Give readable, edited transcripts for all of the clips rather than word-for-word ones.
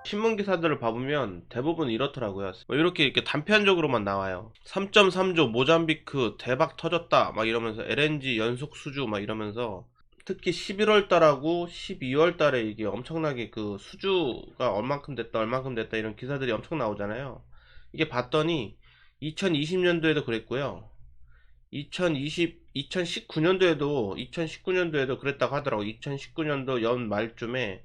신문 기사들을 봐보면 대부분 이렇더라고요. 뭐 이렇게 단편적으로만 나와요. 3.3조 모잠비크 대박 터졌다 막 이러면서 LNG 연속 수주 막 이러면서, 특히 11월 달하고 12월 달에 이게 엄청나게 그 수주가 얼만큼 됐다 얼만큼 됐다 이런 기사들이 엄청 나오잖아요. 이게 봤더니 2020년도에도 그랬고요. 2019년도에도 그랬다고 하더라고. 2019년도 연 말쯤에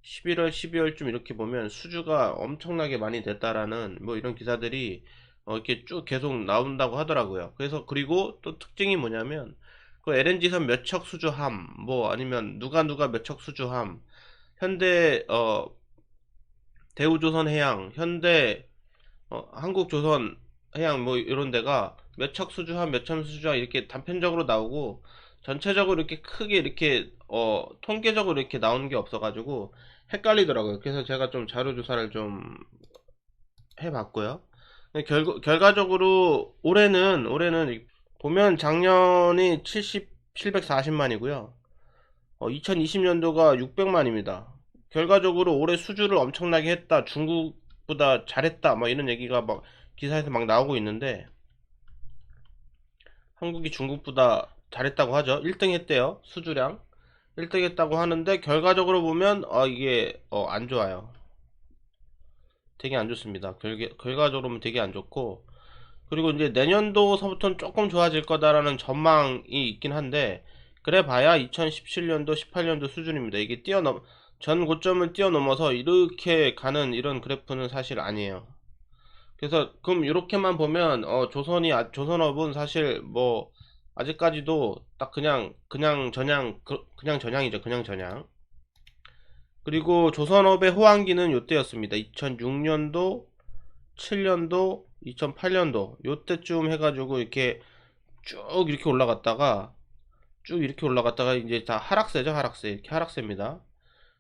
11월, 12월쯤 이렇게 보면 수주가 엄청나게 많이 됐다라는 뭐 이런 기사들이 이렇게 쭉 계속 나온다고 하더라고요. 그래서 그리고 또 특징이 뭐냐면 그 LNG선 몇 척 수주함, 뭐 아니면 누가 몇 척 수주함, 현대 대우조선해양, 현대 한국조선해양 뭐 이런 데가 몇 척 수주함, 몇 척 수주함 이렇게 단편적으로 나오고 전체적으로 이렇게 크게 이렇게 통계적으로 이렇게 나오는 게 없어가지고 헷갈리더라고요. 그래서 제가 좀 자료 조사를 좀 해봤고요. 결과적으로 올해는 보면 작년이 740만이고요. 2020년도가 600만입니다. 결과적으로 올해 수주를 엄청나게 했다, 중국보다 잘했다, 막 이런 얘기가 막 기사에서 막 나오고 있는데, 한국이 중국보다 잘했다고 하죠. 1등 했대요, 수주량. 1등 했다고 하는데, 결과적으로 보면, 이게, 안 좋아요. 되게 안 좋습니다. 결과적으로 보면 되게 안 좋고, 그리고 이제 내년도서부터는 조금 좋아질 거다라는 전망이 있긴 한데, 그래 봐야 2017년도, 18년도 수준입니다. 이게 전 고점을 뛰어넘어서 이렇게 가는 이런 그래프는 사실 아니에요. 그래서 그럼 이렇게만 보면 조선업은 사실 뭐 아직까지도 딱 그냥 전향이죠. 그냥 전향. 그리고 조선업의 호황기는 요때였습니다. 2006년도, 7년도, 2008년도 요때쯤 해가지고 이렇게 쭉 이렇게 올라갔다가 이제 다 하락세죠. 하락세. 이렇게 하락세입니다.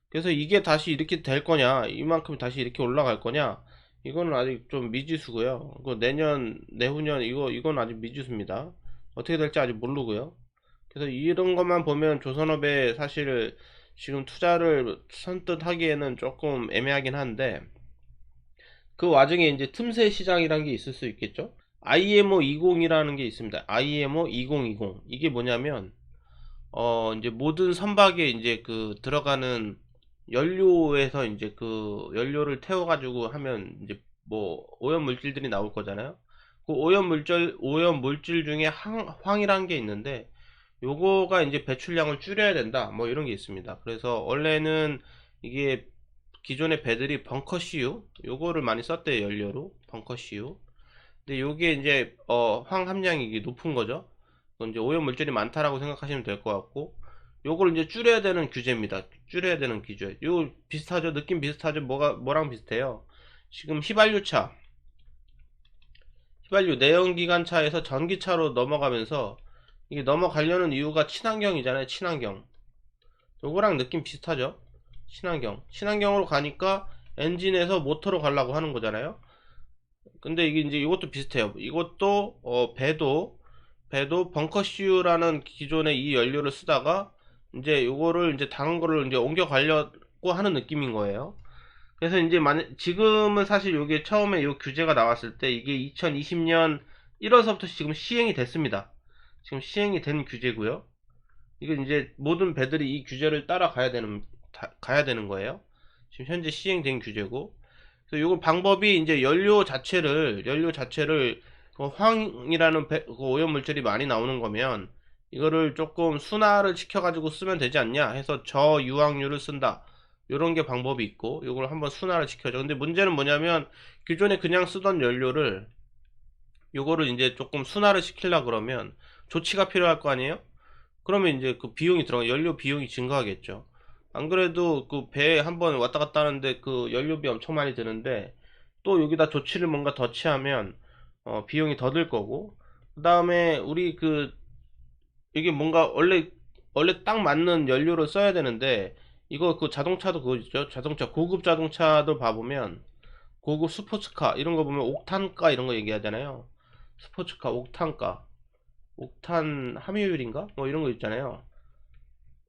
그래서 이게 다시 이렇게 될 거냐, 이만큼 다시 이렇게 올라갈 거냐, 이거는 아직 좀 미지수고요. 내년 내후년 이건 아직 미지수입니다. 어떻게 될지 아직 모르고요. 그래서 이런 것만 보면 조선업에 사실 지금 투자를 선뜻 하기에는 조금 애매하긴 한데, 그 와중에 이제 틈새 시장이라는 게 있을 수 있겠죠. IMO 20이라는 게 있습니다. IMO 2020. 이게 뭐냐면 이제 모든 선박에 이제 그 들어가는 연료에서 이제 그 연료를 태워가지고 하면 이제 뭐 오염 물질들이 나올 거잖아요. 그 오염 물질 중에 황이라는 게 있는데, 요거가 이제 배출량을 줄여야 된다. 뭐 이런 게 있습니다. 그래서 원래는 이게 기존의 배들이 벙커CU 요거를 많이 썼대요. 연료로 벙커CU. 근데 요게 이제 황 함량이 이게 높은 거죠. 그건 이제 오염 물질이 많다라고 생각하시면 될 것 같고, 요걸 이제 줄여야 되는 규제입니다. 줄여야 되는 규제. 요 비슷하죠? 느낌 비슷하죠? 뭐랑 비슷해요? 지금 휘발유 내연기관차에서 전기차로 넘어가면서, 이게 넘어가려는 이유가 친환경이잖아요. 친환경. 요거랑 느낌 비슷하죠? 친환경으로 가니까 엔진에서 모터로 가려고 하는 거잖아요. 근데 이게 이제 이것도 비슷해요. 이것도 배도 벙커CU라는 기존의 이 연료를 쓰다가 이제 요거를 이제 다른 거를 이제 옮겨 가려고 하는 느낌인 거예요. 그래서 이제 지금은 사실 요게 처음에 요 규제가 나왔을 때 이게 2020년 1월서부터 지금 시행이 됐습니다. 지금 시행이 된 규제고요. 이게 이제 모든 배들이 이 규제를 가야 되는 거예요. 지금 현재 시행된 규제고. 그래서 요거 방법이 이제 연료 자체를 그 황이라는 그 오염 물질이 많이 나오는 거면 이거를 조금 순화를 시켜가지고 쓰면 되지 않냐 해서 저유황유를 쓴다. 요런 게 방법이 있고, 요걸 한번 순화를 시켜줘. 근데 문제는 뭐냐면 기존에 그냥 쓰던 연료를 요거를 이제 조금 순화를 시키려 그러면 조치가 필요할 거 아니에요? 그러면 이제 그 연료 비용이 증가하겠죠. 안 그래도 그 배 한번 왔다 갔다 하는데 그 연료비 엄청 많이 드는데, 또 여기다 조치를 뭔가 더 취하면 비용이 더 들 거고, 그 다음에 우리 이게 뭔가 원래 딱 맞는 연료를 써야 되는데, 이거 그 자동차도 그거 있죠. 고급 자동차도 봐보면 고급 스포츠카 이런 거 보면 옥탄가 이런 거 얘기하잖아요. 스포츠카 옥탄가, 옥탄 함유율인가? 뭐 이런 거 있잖아요.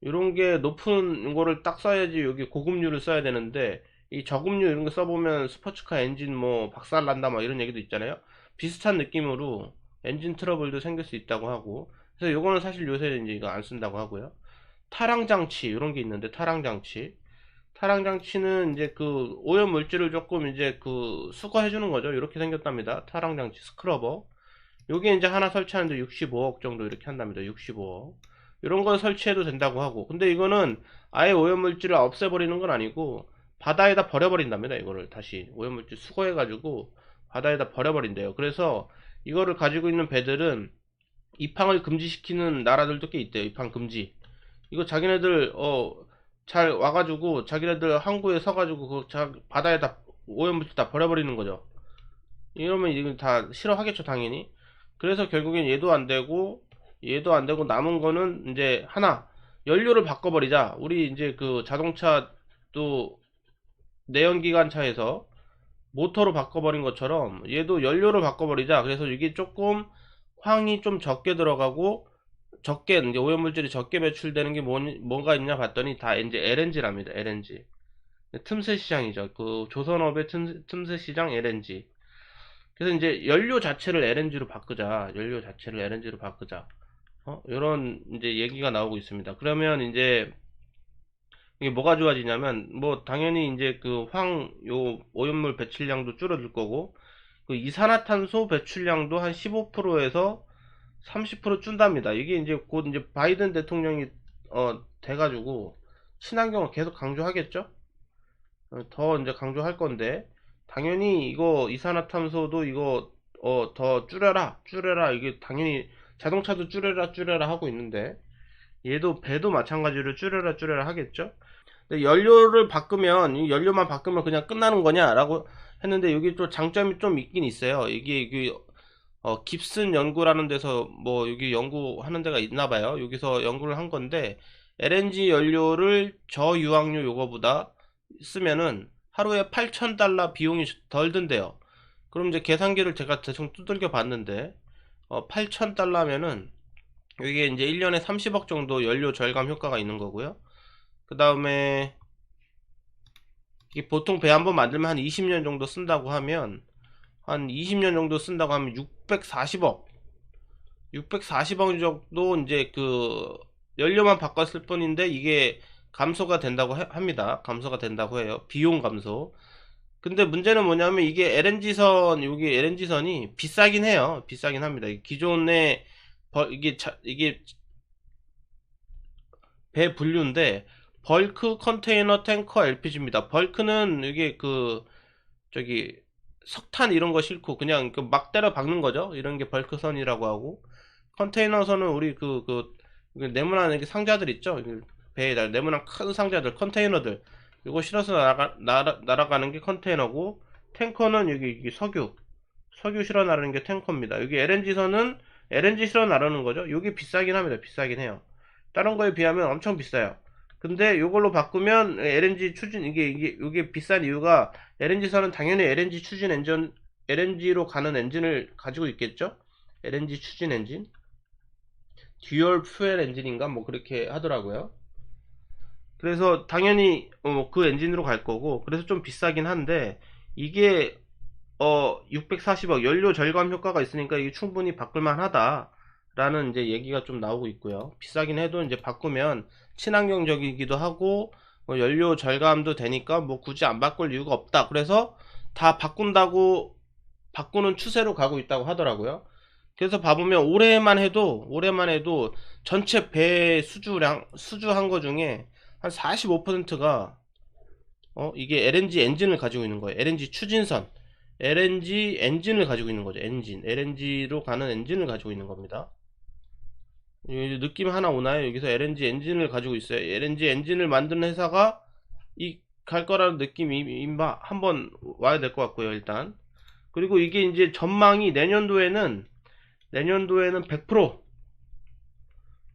이런 게 높은 거를 딱 써야지 여기 고급류를 써야 되는데, 이 저급류 이런 거 써보면 스포츠카 엔진 뭐 박살난다 막 이런 얘기도 있잖아요. 비슷한 느낌으로 엔진 트러블도 생길 수 있다고 하고, 그래서 요거는 사실 요새 이제 이거 안 쓴다고 하고요. 타랑 장치 이런 게 있는데, 타랑 장치, 타랑 장치는 이제 그 오염 물질을 조금 이제 그 수거해 주는 거죠. 이렇게 생겼답니다. 타랑 장치 스크러버. 요게 이제 하나 설치하는데 65억 정도 이렇게 한답니다. 65억. 이런 거 설치해도 된다고 하고. 근데 이거는 아예 오염물질을 없애버리는 건 아니고 바다에다 버려버린답니다. 이거를 다시 오염물질 수거해가지고 바다에다 버려버린대요. 그래서 이거를 가지고 있는 배들은 입항을 금지시키는 나라들도 꽤 있대요. 입항 금지. 이거 자기네들 잘 와가지고 자기네들 항구에 서가지고 그 바다에다 오염물질 다 버려버리는 거죠. 이러면 이건 다 싫어하겠죠, 당연히. 그래서 결국엔 얘도 안 되고, 얘도 안 되고, 남은 거는 이제 하나, 연료를 바꿔버리자. 우리 이제 그 자동차도 내연기관차에서 모터로 바꿔버린 것처럼 얘도 연료를 바꿔버리자. 그래서 이게 조금 황이 좀 적게 들어가고, 적게, 이제 오염물질이 적게 배출되는 게 뭐가 있냐 봤더니 다 이제 LNG랍니다, LNG. 틈새 시장이죠. 그 조선업의 틈새 시장 LNG. 그래서 이제 연료 자체를 LNG로 바꾸자. 연료 자체를 LNG로 바꾸자. 이런 이제 얘기가 나오고 있습니다. 그러면 이제 이게 뭐가 좋아지냐면 뭐 당연히 이제 그 요 오염물 배출량도 줄어들 거고 그 이산화탄소 배출량도 한 15%에서 30% 준답니다. 이게 이제 곧 이제 바이든 대통령이 돼가지고 친환경을 계속 강조하겠죠? 더 이제 강조할 건데 당연히 이거 이산화탄소도 이거 더 줄여라 이게 당연히 자동차도 줄여라 하고 있는데 얘도 배도 마찬가지로 줄여라 하겠죠. 근데 연료를 바꾸면 이 연료만 바꾸면 그냥 끝나는 거냐라고 했는데 여기 또 장점이 좀 있긴 있어요. 이게 깁슨 연구라는 데서 뭐 여기 연구하는 데가 있나 봐요. 여기서 연구를 한 건데 LNG 연료를 저유황료 요거보다 쓰면은 하루에 8,000달러 비용이 덜 든대요. 그럼 이제 계산기를 제가 대충 두들겨 봤는데 8,000달러면은 이게 이제 1년에 30억 정도 연료 절감 효과가 있는 거고요. 그 다음에 보통 배 한 번 만들면 한 20년 정도 쓴다고 하면 한 20년 정도 쓴다고 하면 640억 정도 이제 그 연료만 바꿨을 뿐인데 이게 감소가 된다고 합니다. 감소가 된다고 해요. 비용 감소. 근데 문제는 뭐냐면 이게 LNG선, 여기 LNG선이 비싸긴 해요. 비싸긴 합니다. 기존에 이게 배 분류인데 벌크 컨테이너 탱커 LPG입니다. 벌크는 이게 그 저기 석탄 이런 거 싣고 그냥 막 때려 박는 거죠. 이런 게 벌크선이라고 하고 컨테이너선은 우리 네모난 이렇게 상자들 있죠. 배에 네모난 큰 상자들 컨테이너들 이거 실어서 날아가는 게 컨테이너고 탱커는 여기 석유 실어 나르는 게 탱커입니다. 여기 LNG선은 LNG 실어 나르는 거죠. 여기 비싸긴 합니다. 비싸긴 해요. 다른 거에 비하면 엄청 비싸요. 근데 이걸로 바꾸면 LNG 추진 이게 비싼 이유가 LNG선은 당연히 LNG 추진 엔진 LNG로 가는 엔진을 가지고 있겠죠? LNG 추진 엔진 듀얼 퓨엘 엔진인가 뭐 그렇게 하더라고요. 그래서 당연히 그 엔진으로 갈 거고 그래서 좀 비싸긴 한데 이게 640억 연료 절감 효과가 있으니까 이게 충분히 바꿀만 하다라는 이제 얘기가 좀 나오고 있고요. 비싸긴 해도 이제 바꾸면 친환경적이기도 하고 연료 절감도 되니까 뭐 굳이 안 바꿀 이유가 없다. 그래서 다 바꾸는 추세로 가고 있다고 하더라고요. 그래서 봐보면 올해만 해도 전체 배 수주한 거 중에 한 45%가 이게 LNG 엔진을 가지고 있는 거예요. LNG 추진선. LNG 엔진을 가지고 있는 거죠. LNG로 가는 엔진을 가지고 있는 겁니다. 느낌 하나 오나요? 여기서 LNG 엔진을 가지고 있어요. LNG 엔진을 만드는 회사가 갈 거라는 느낌이 한번 와야 될 것 같고요, 일단. 그리고 이게 이제 전망이 내년도에는 100%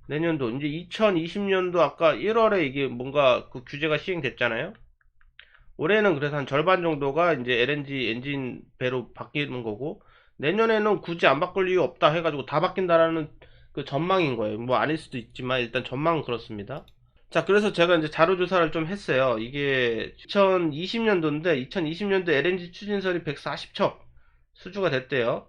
내년도 이제 2020년도 아까 1월에 이게 뭔가 그 규제가 시행됐잖아요. 올해는 그래서 한 절반 정도가 이제 LNG 엔진 배로 바뀌는 거고 내년에는 굳이 안 바꿀 이유 없다 해가지고 다 바뀐다라는 그 전망인 거예요. 뭐 아닐 수도 있지만 일단 전망은 그렇습니다. 자, 그래서 제가 이제 자료 조사를 좀 했어요. 이게 2020년도인데 2020년도 LNG 추진선이 140척 수주가 됐대요.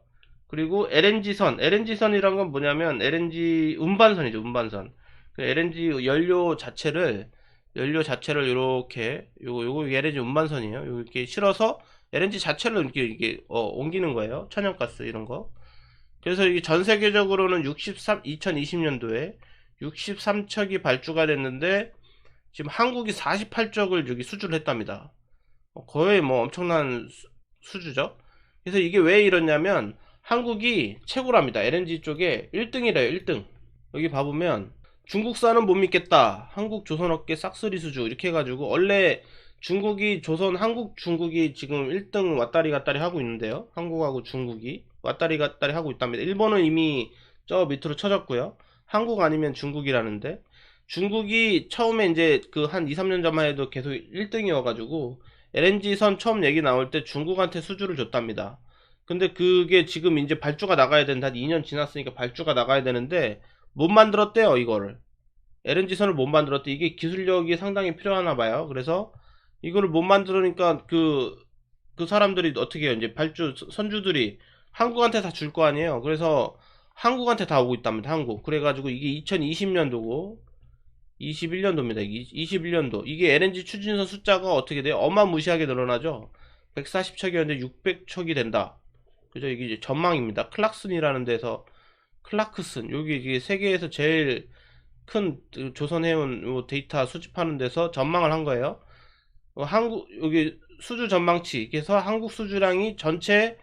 그리고 LNG선이란 건 뭐냐면 LNG 운반선이죠, 운반선. LNG 연료 자체를 이렇게 요거 LNG 운반선이에요. 이렇게 실어서 LNG 자체를 이렇게 옮기는 거예요. 천연가스 이런 거. 그래서 이게 전 세계적으로는 2020년도에 63척이 발주가 됐는데 지금 한국이 48척을 여기 수주를 했답니다. 거의 뭐 엄청난 수주죠. 그래서 이게 왜 이러냐면 한국이 최고랍니다. LNG 쪽에 1등이래요. 1등. 여기 봐보면 중국산은 못 믿겠다. 한국 조선업계 싹쓸이 수주 이렇게 해가지고 원래 한국 중국이 지금 1등 왔다리 갔다리 하고 있는데요. 한국하고 중국이 왔다리 갔다리 하고 있답니다. 일본은 이미 저 밑으로 쳐졌고요. 한국 아니면 중국이라는데 중국이 처음에 이제 그 한 2, 3년 전만 해도 계속 1등이어가지고 LNG선 처음 얘기 나올 때 중국한테 수주를 줬답니다. 근데 그게 지금 이제 발주가 나가야 된다. 2년 지났으니까 발주가 나가야 되는데 못 만들었대요, 이거를. LNG선을 못 만들었대. 이게 기술력이 상당히 필요하나 봐요. 그래서 이거를 못 만들으니까 그 사람들이 어떻게 해요? 이제 선주들이 한국한테 다 줄 거 아니에요. 그래서 한국한테 다 오고 있답니다. 한국. 그래가지고 이게 2020년도고 21년도입니다. 21년도. 이게 LNG 추진선 숫자가 어떻게 돼요? 어마무시하게 늘어나죠? 140척이었는데 600척이 된다. 그죠? 이게 이제 전망입니다. 클락슨이라는 데서, 여기 이게 세계에서 제일 큰 조선해운 데이터 수집하는 데서 전망을 한 거예요. 여기 수주 전망치. 그래서 한국 수주량이 전체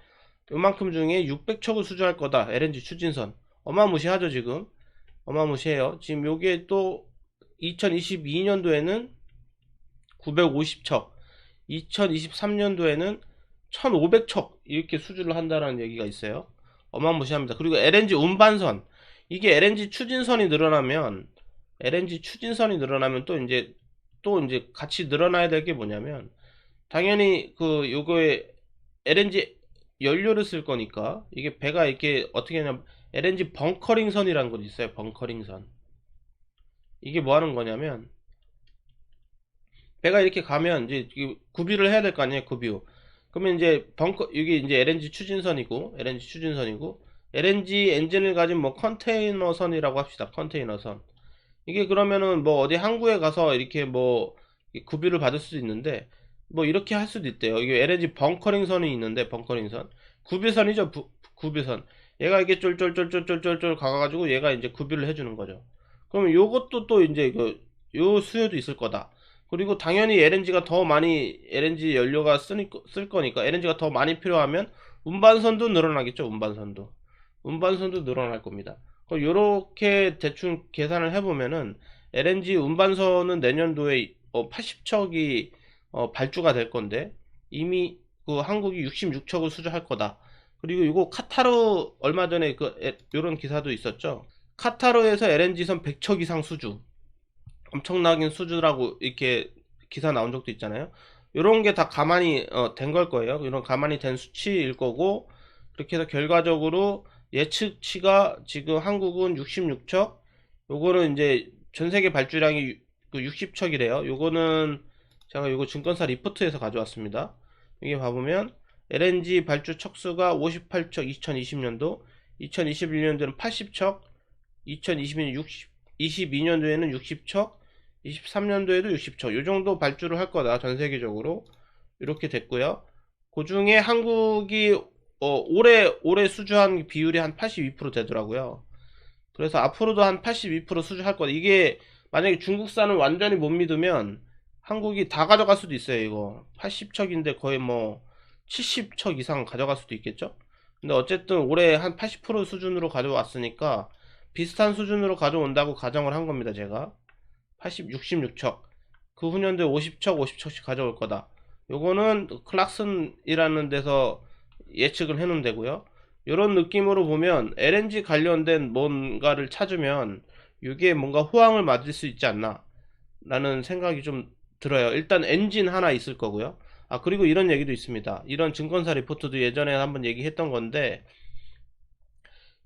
요만큼 중에 600척을 수주할 거다. LNG 추진선. 어마무시하죠, 지금. 어마무시해요. 지금 요게 또 2022년도에는 950척, 2023년도에는 1500척 이렇게 수주를 한다는 얘기가 있어요. 어마무시합니다. 그리고 LNG 운반선, 이게 LNG 추진선이 늘어나면 또 이제 같이 늘어나야 될 게 뭐냐면 당연히 요거에 LNG 연료를 쓸 거니까 이게 배가 이렇게 어떻게 하냐면 LNG 벙커링선이라는 것도 있어요. 벙커링선. 이게 뭐 하는 거냐면 배가 이렇게 가면 이제 구비를 해야 될 거 아니에요. 구비호. 그러면 이제 이게 이제 LNG 추진선이고 LNG 엔진을 가진 뭐 컨테이너선이라고 합시다. 컨테이너선. 이게 그러면은 뭐 어디 항구에 가서 이렇게 뭐 구비를 받을 수도 있는데 뭐 이렇게 할 수도 있대요. 이게 LNG 벙커링선이 있는데 벙커링선 구비선이죠. 구비선. 얘가 이게 쫄쫄쫄쫄쫄쫄쫄 가가지고 얘가 이제 구비를 해주는 거죠. 그러면 요것도 또 이제 요 수요도 있을 거다. 그리고 당연히 LNG 연료가 쓸 거니까 LNG가 더 많이 필요하면 운반선도 늘어나겠죠. 운반선도 늘어날 겁니다. 요렇게 대충 계산을 해보면은 LNG 운반선은 내년도에 80척이 발주가 될 건데 이미 한국이 66척을 수주할 거다. 그리고 이거 카타르 얼마 전에 요런 기사도 있었죠. 카타르에서 LNG선 100척 이상 수주. 엄청나긴 수주라고 이렇게 기사 나온 적도 있잖아요. 요런 게 다 가만히 된 걸 거예요. 이런 가만히 된 수치일 거고 그렇게 해서 결과적으로 예측치가 지금 한국은 66척, 요거는 이제 전 세계 발주량이 60척이래요. 요거는 제가 요거 증권사 리포트에서 가져왔습니다. 여기 봐보면 LNG 발주 척수가 58척 2020년도, 2021년도에는 80척, 2022년도에는 60척, 23년도에도 60척. 요 정도 발주를 할 거다. 전 세계적으로. 이렇게 됐고요. 그 중에 한국이 올해 수주한 비율이 한 82% 되더라고요. 그래서 앞으로도 한 82% 수주할 거다. 이게 만약에 중국산을 완전히 못 믿으면 한국이 다 가져갈 수도 있어요. 이거 80척인데 거의 뭐 70척 이상 가져갈 수도 있겠죠. 근데 어쨌든 올해 한 80% 수준으로 가져왔으니까 비슷한 수준으로 가져온다고 가정을 한 겁니다. 제가 66척 그 후년도에 50척씩 가져올 거다. 요거는 클락슨이라는 데서 예측을 해놓은 데고요. 이런 느낌으로 보면 LNG 관련된 뭔가를 찾으면 이게 뭔가 호황을 맞을 수 있지 않나 라는 생각이 좀 들어요. 일단 엔진 하나 있을 거고요. 그리고 이런 얘기도 있습니다. 이런 증권사 리포트도 예전에 한번 얘기했던 건데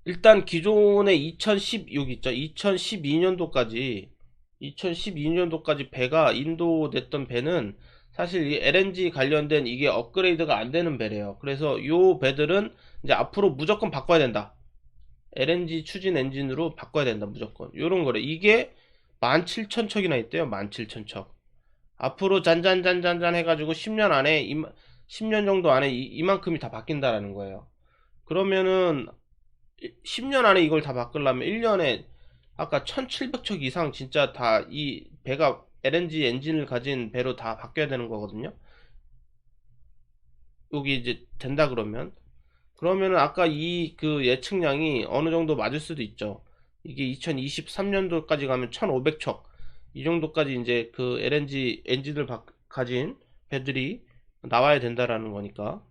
일단 기존의 2016 있죠. 2012년도까지 2012년도까지 배가 인도됐던 배는 사실 이 LNG 관련된 이게 업그레이드가 안 되는 배래요. 그래서 요 배들은 이제 앞으로 무조건 바꿔야 된다. LNG 추진 엔진으로 바꿔야 된다. 무조건. 요런 거래. 이게 17,000척이나 있대요. 17,000척. 앞으로 잔잔잔잔잔 해가지고 10년 안에 10년 정도 안에 이만큼이 다 바뀐다라는 거예요. 그러면은 10년 안에 이걸 다 바꾸려면 1년에 아까 1700척 이상 진짜 다 이 배가 LNG 엔진을 가진 배로 다 바뀌어야 되는 거거든요. 여기 이제 된다 그러면은 아까 이 그 예측량이 어느 정도 맞을 수도 있죠. 이게 2023년도까지 가면 1500척 이 정도까지 이제 그 LNG 엔진을 가진 배들이 나와야 된다라는 거니까.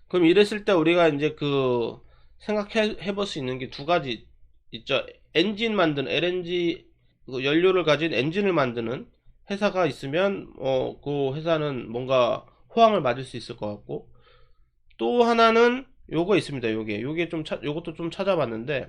그럼 이랬을 때 우리가 이제 그 생각해 볼 수 있는 게 두 가지 있죠. 엔진 만드는 LNG 그 연료를 가진 엔진을 만드는 회사가 있으면 그 회사는 뭔가 호황을 맞을 수 있을 것 같고, 또 하나는 요거 있습니다. 요게 좀 요것도 좀 찾아봤는데